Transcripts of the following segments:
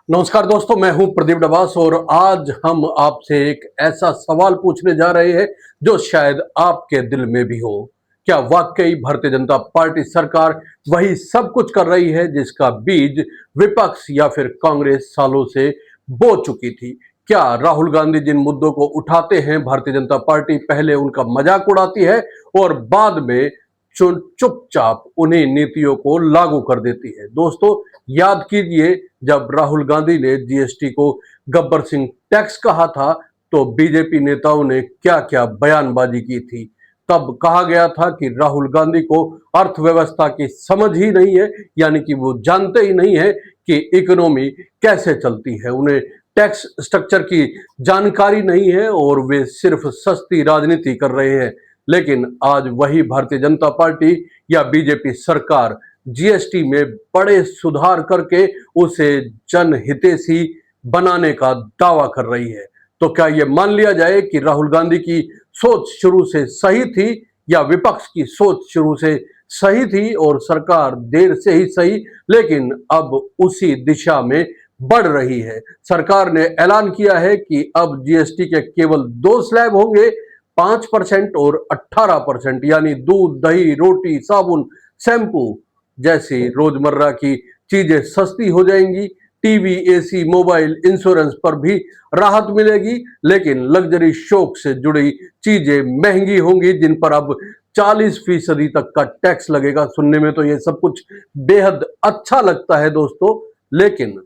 नमस्कार दोस्तों, मैं हूं प्रदीप डबास और आज हम आपसे एक ऐसा सवाल पूछने जा रहे हैं जो शायद आपके दिल में भी हो। क्या वाकई भारतीय जनता पार्टी सरकार वही सब कुछ कर रही है जिसका बीज विपक्ष या फिर कांग्रेस सालों से बो चुकी थी? क्या राहुल गांधी जिन मुद्दों को उठाते हैं, भारतीय जनता पार्टी पहले उनका मजाक उड़ाती है और बाद में चुपचाप उन्हीं नीतियों को लागू कर देती है? दोस्तों, याद कीजिए, जब राहुल गांधी ने जीएसटी को गब्बर सिंह टैक्स कहा था तो बीजेपी नेताओं ने क्या क्या बयानबाजी की थी। तब कहा गया था कि राहुल गांधी को अर्थव्यवस्था की समझ ही नहीं है, यानी कि वो जानते ही नहीं है कि इकोनॉमी कैसे चलती है, उन्हें टैक्स स्ट्रक्चर की जानकारी नहीं है और वे सिर्फ सस्ती राजनीति कर रहे हैं। लेकिन आज वही भारतीय जनता पार्टी या बीजेपी सरकार जीएसटी में बड़े सुधार करके उसे जनहितैषी बनाने का दावा कर रही है। तो क्या यह मान लिया जाए कि राहुल गांधी की सोच शुरू से सही थी या विपक्ष की सोच शुरू से सही थी और सरकार देर से ही सही लेकिन अब उसी दिशा में बढ़ रही है? सरकार ने ऐलान किया है कि अब जीएसटी के केवल दो स्लैब होंगे, 5% और 18%, यानी दूध, दही, रोटी, साबुन, शैम्पू जैसी रोजमर्रा की चीजें सस्ती हो जाएंगी। टीवी, एसी, मोबाइल, इंश्योरेंस पर भी राहत मिलेगी, लेकिन लग्जरी शौक से जुड़ी चीजें महंगी होंगी जिन पर अब 40% तक का टैक्स लगेगा। सुनने में तो ये सब कुछ बेहद अच्छा लगता है दोस्तों, लेकिन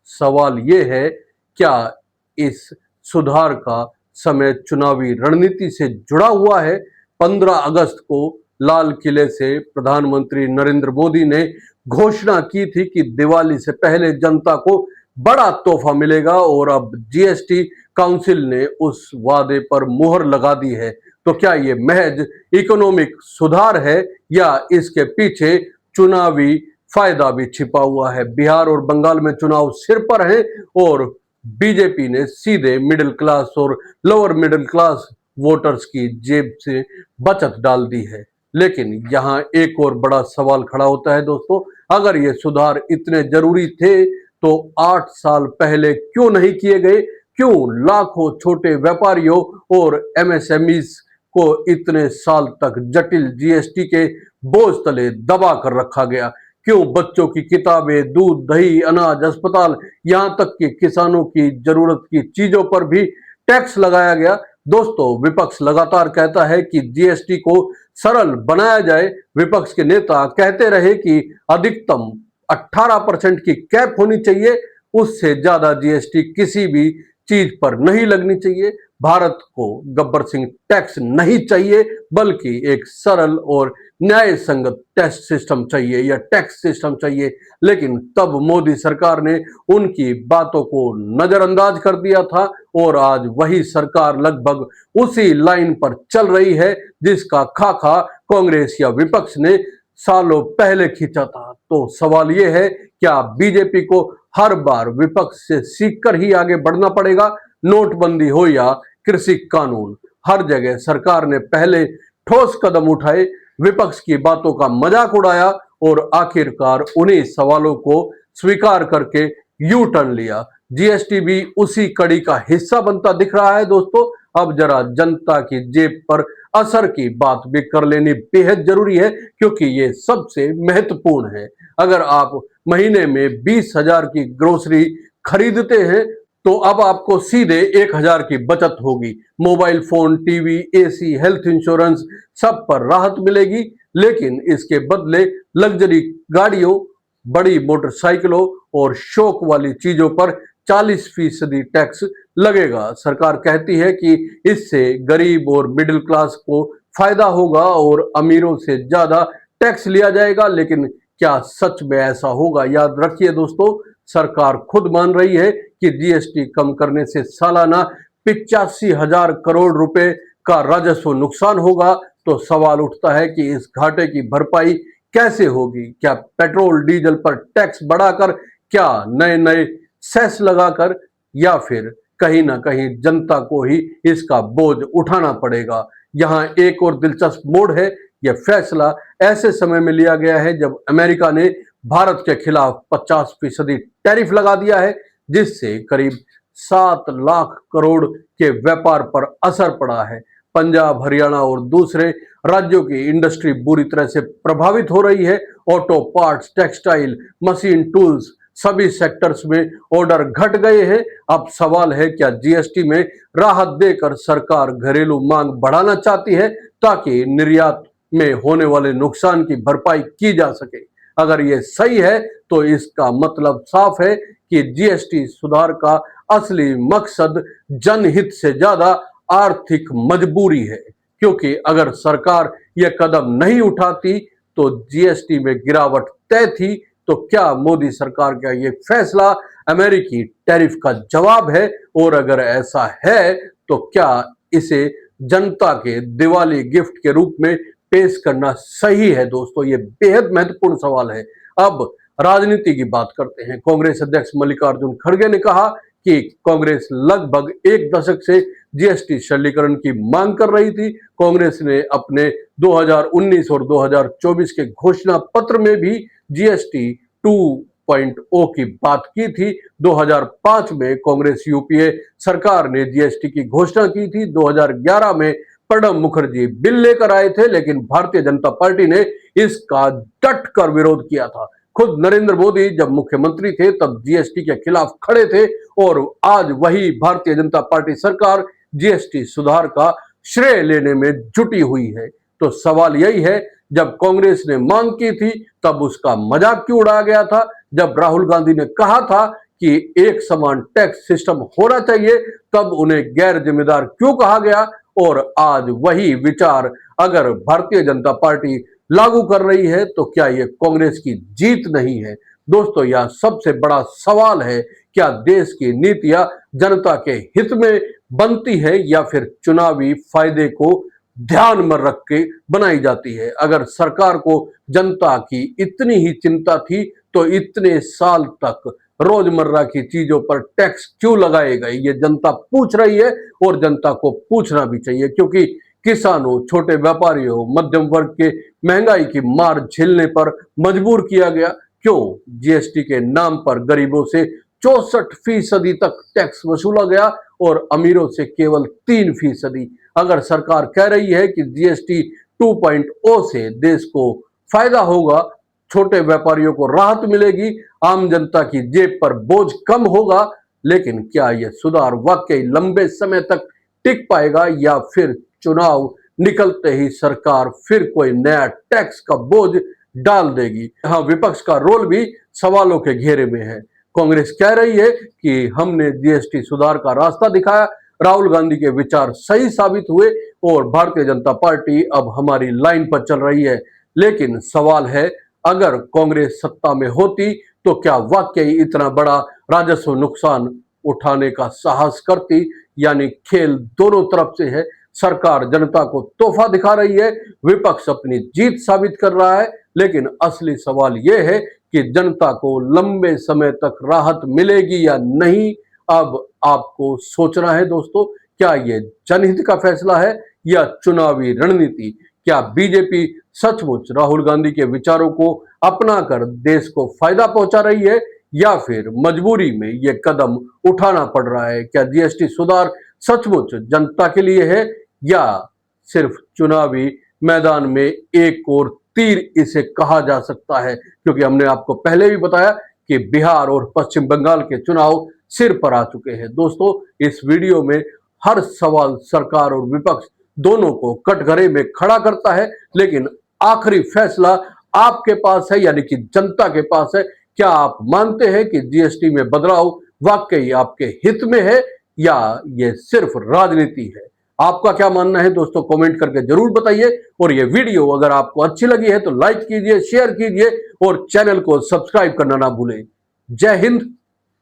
सवाल ये है, क्या इस सुधार का समय चुनावी रणनीति से जुड़ा हुआ है? 15 अगस्त को लाल किले से प्रधानमंत्री नरेंद्र मोदी ने घोषणा की थी कि दिवाली से पहले जनता को बड़ा तोहफा मिलेगा और अब जीएसटी काउंसिल ने उस वादे पर मुहर लगा दी है। तो क्या ये महज इकोनॉमिक सुधार है या इसके पीछे चुनावी फायदा भी छिपा हुआ है? बिहार और बंगाल में चुनाव सिर पर है और बीजेपी ने सीधे मिडिल क्लास और लोअर मिडिल क्लास वोटर्स की जेब से बचत डाल दी है। लेकिन यहाँ एक और बड़ा सवाल खड़ा होता है दोस्तों, अगर ये सुधार इतने जरूरी थे तो 8 साल पहले क्यों नहीं किए गए? क्यों लाखों छोटे व्यापारियों और एमएसएमईज को इतने साल तक जटिल जीएसटी के बोझ तले दबा कर रखा गया? क्यों बच्चों की किताबें, दूध, दही, अनाज, अस्पताल, यहां तक कि किसानों की जरूरत की चीजों पर भी टैक्स लगाया गया? दोस्तों, विपक्ष लगातार कहता है कि जीएसटी को सरल बनाया जाए। विपक्ष के नेता कहते रहे कि अधिकतम 18% की कैप होनी चाहिए, उससे ज्यादा जीएसटी किसी भी चीज पर नहीं लगनी चाहिए। भारत को गब्बर सिंह टैक्स नहीं चाहिए, बल्कि एक सरल और न्याय संगत टैक्स सिस्टम चाहिए या टैक्स सिस्टम चाहिए। लेकिन तब मोदी सरकार ने उनकी बातों को नजरअंदाज कर दिया था और आज वही सरकार लगभग उसी लाइन पर चल रही है जिसका खाका कांग्रेस या विपक्ष ने सालों पहले खींचा था। तो सवाल यह है, क्या बीजेपी को हर बार विपक्ष से सीखकर ही आगे बढ़ना पड़ेगा? नोटबंदी हो या कृषि कानून, हर जगह सरकार ने पहले ठोस कदम उठाए, विपक्ष की बातों का मजाक उड़ाया और आखिरकार उन्हीं सवालों को स्वीकार करके यू टर्न लिया। जीएसटी भी उसी कड़ी का हिस्सा बनता दिख रहा है दोस्तों। अब जरा जनता की जेब पर असर की बात भी कर लेनी बेहद जरूरी है, क्योंकि ये सबसे महत्वपूर्ण है। अगर आप महीने में 20,000 की ग्रोसरी खरीदते हैं तो अब आपको सीधे 1,000 की बचत होगी। Mobile phone, TV, AC, health insurance, सब पर राहत मिलेगी, लेकिन इसके बदले लग्जरी गाड़ियों, बड़ी मोटरसाइकिलों और शौक वाली चीजों पर 40% टैक्स लगेगा। सरकार कहती है कि इससे गरीब और मिडिल क्लास को फायदा होगा और अमीरों से ज्यादा टैक्स लिया जाएगा, लेकिन क्या सच में ऐसा होगा? याद रखिए दोस्तों, सरकार खुद मान रही है कि जीएसटी कम करने से सालाना 85,000 करोड़ रुपए का राजस्व नुकसान होगा। तो सवाल उठता है कि इस घाटे की भरपाई कैसे होगी? क्या पेट्रोल डीजल पर टैक्स बढ़ाकर, क्या नए नए सेस लगाकर, या फिर कहीं ना कहीं जनता को ही इसका बोझ उठाना पड़ेगा? यहाँ एक और दिलचस्प मोड़ है। यह फैसला ऐसे समय में लिया गया है जब अमेरिका ने भारत के खिलाफ 50% टैरिफ लगा दिया है। जिससे करीब 7 लाख करोड़ के व्यापार पर असर पड़ा है। पंजाब, हरियाणा और दूसरे राज्यों की इंडस्ट्री बुरी तरह से प्रभावित हो रही है। Auto parts, textile, machine tools, सभी सेक्टर्स में ऑर्डर घट गए हैं। अब सवाल है, क्या जीएसटी में राहत देकर सरकार घरेलू मांग बढ़ाना चाहती है ताकि निर्यात में होने वाले नुकसान की भरपाई की जा सके? अगर यह सही है तो इसका मतलब साफ है कि जीएसटी सुधार का असली मकसद जनहित से ज्यादा आर्थिक मजबूरी है, क्योंकि अगर सरकार यह कदम नहीं उठाती तो जीएसटी में गिरावट तय थी। तो क्या मोदी सरकार का यह फैसला अमेरिकी टैरिफ का जवाब है? और अगर ऐसा है तो क्या इसे जनता के दिवाली गिफ्ट के रूप में पेश करना सही है? दोस्तों, ये बेहद महत्वपूर्ण सवाल है। अब राजनीति की बात करते हैं। कांग्रेस अध्यक्ष मल्लिकार्जुन खड़गे ने कहा कि कांग्रेस लगभग 1 दशक से जीएसटी सरलीकरण की मांग कर रही थी। कांग्रेस ने अपने 2019 और 2024 के घोषणा पत्र में भी जीएसटी 2.0 की बात की थी। 2005 में कांग्रेस यूपीए सरकार ने जीएसटी की घोषणा की थी। 2011 में प्रणब मुखर्जी बिल लेकर आए थे, लेकिन भारतीय जनता पार्टी ने इसका डट कर विरोध किया था। खुद नरेंद्र मोदी जब मुख्यमंत्री थे तब जीएसटी के खिलाफ खड़े थे, और आज वही भारतीय जनता पार्टी सरकार जीएसटी सुधार का श्रेय लेने में जुटी हुई है। तो सवाल यही है, जब कांग्रेस ने मांग की थी तब उसका मजाक क्यों उड़ाया गया था? जब राहुल गांधी ने कहा था कि एक समान टैक्स सिस्टम होना चाहिए, तब उन्हें गैर जिम्मेदार क्यों कहा गया? और आज वही विचार अगर भारतीय जनता पार्टी लागू कर रही है तो क्या यह कांग्रेस की जीत नहीं है? दोस्तों, यह सबसे बड़ा सवाल है, क्या देश की नीतियां जनता के हित में बनती है या फिर चुनावी फायदे को ध्यान में रख के बनाई जाती है? अगर सरकार को जनता की इतनी ही चिंता थी तो इतने साल तक रोजमर्रा की चीजों पर टैक्स क्यों लगाए गए? ये जनता पूछ रही है, और जनता को पूछना भी चाहिए, क्योंकि किसानों, छोटे व्यापारियों, मध्यम वर्ग के महंगाई की मार झेलने पर मजबूर किया गया। क्यों जीएसटी के नाम पर गरीबों से 64% तक टैक्स वसूला गया और अमीरों से केवल 3%? अगर सरकार कह रही है कि जीएसटी 2.0 से देश को फायदा होगा, छोटे व्यापारियों को राहत मिलेगी, आम जनता की जेब पर बोझ कम होगा, लेकिन क्या यह सुधार वाकई लंबे समय तक टिक पाएगा, या फिर चुनाव निकलते ही सरकार फिर कोई नया टैक्स का बोझ डाल देगी? यहाँ विपक्ष का रोल भी सवालों के घेरे में है। कांग्रेस कह रही है कि हमने जीएसटी सुधार का रास्ता दिखाया, राहुल गांधी के विचार सही साबित हुए और भारतीय जनता पार्टी अब हमारी लाइन पर चल रही है। लेकिन सवाल है, अगर कांग्रेस सत्ता में होती तो क्या वाकई इतना बड़ा राजस्व नुकसान उठाने का साहस करती? यानी खेल दोनों तरफ से है। सरकार जनता को तोहफा दिखा रही है, विपक्ष अपनी जीत साबित कर रहा है, लेकिन असली सवाल यह है कि जनता को लंबे समय तक राहत मिलेगी या नहीं? अब आपको सोचना है दोस्तों, क्या यह जनहित का फैसला है या चुनावी रणनीति? क्या बीजेपी सचमुच राहुल गांधी के विचारों को अपनाकर देश को फायदा पहुंचा रही है, या फिर मजबूरी में यह कदम उठाना पड़ रहा है? क्या जीएसटी सुधार सचमुच जनता के लिए है, या सिर्फ चुनावी मैदान में एक और तीर इसे कहा जा सकता है? क्योंकि हमने आपको पहले भी बताया कि बिहार और पश्चिम बंगाल के चुनाव सिर पर आ चुके हैं। दोस्तों, इस वीडियो में हर सवाल सरकार और विपक्ष दोनों को कटघरे में खड़ा करता है, लेकिन आखिरी फैसला आपके पास है, यानी कि जनता के पास है। क्या आप मानते हैं कि जीएसटी में बदलाव वाकई आपके हित में है, या यह सिर्फ राजनीति है? आपका क्या मानना है दोस्तों? कमेंट करके जरूर बताइए। और यह वीडियो अगर आपको अच्छी लगी है तो लाइक कीजिए, शेयर कीजिए और चैनल को सब्सक्राइब करना ना भूलें। जय हिंद,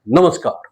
नमस्कार।